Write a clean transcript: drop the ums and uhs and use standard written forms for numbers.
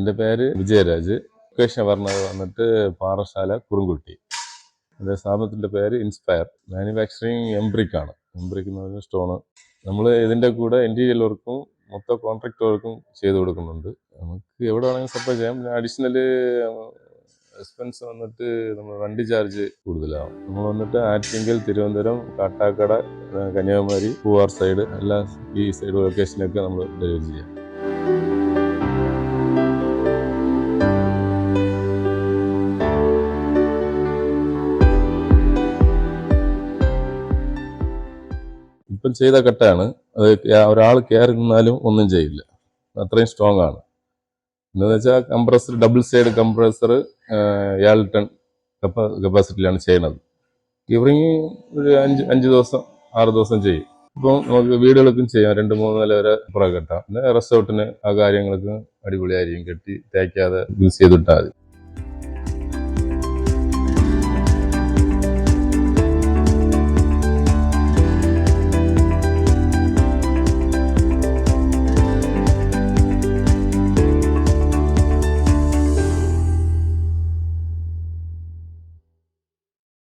എൻ്റെ പേര് വിജയരാജ്. ലൊക്കേഷൻ പറഞ്ഞത് വന്നിട്ട് പാറശാല കുറുങ്കുട്ടി. എൻ്റെ സ്ഥാപനത്തിൻ്റെ പേര് ഇൻസ്പയർ. മാനുഫാക്ചറിങ് എംബ്രിക്കാണ്. എംബ്രിക്ക് എന്ന് പറഞ്ഞ സ്റ്റോണ്. നമ്മൾ ഇതിൻ്റെ കൂടെ ഇൻറ്റീരിയൽ വർക്കും മൊത്തം കോൺട്രാക്ട് വർക്കും ചെയ്ത് കൊടുക്കുന്നുണ്ട്. നമുക്ക് എവിടെ വേണമെങ്കിലും സപ്ലൈ ചെയ്യാം. പിന്നെ അഡീഷണൽ എക്സ്പെൻസ് വന്നിട്ട് നമ്മൾ വണ്ടി ചാർജ് കൂടുതലാവും. നമ്മൾ വന്നിട്ട് ആറ്റിങ്ങൽ, തിരുവനന്തപുരം, കാട്ടാക്കട, കന്യാകുമാരി, പൂവാർ സൈഡ് എല്ലാ ഈ സൈഡ് ലൊക്കേഷനൊക്കെ നമ്മൾ ഡെലിവറി ചെയ്യാം. ഇപ്പം ചെയ്ത കട്ടയാണ് അത്. ഒരാൾ കയറി നിന്നാലും ഒന്നും ചെയ്യില്ല, അത്രയും സ്ട്രോങ് ആണ്. എന്താണെന്ന് വെച്ചാൽ compressor, double side compressor 7 ton കപ്പാസിറ്റിയിലാണ് ചെയ്യുന്നത്. ഇവറിങ് ഒരു 5 ദിവസം 6 ദിവസം ചെയ്യും. ഇപ്പം നമുക്ക് വീടുകൾക്കും ചെയ്യാം, 2-3 നില വരെ പുറകെ കെട്ടാം. പിന്നെ റിസോർട്ടിന് ആ കാര്യങ്ങൾക്ക് അടിപൊളിയായിരിക്കും. കെട്ടി തേക്കാതെ യൂസ് ചെയ്തിട്ടാൽ മതി.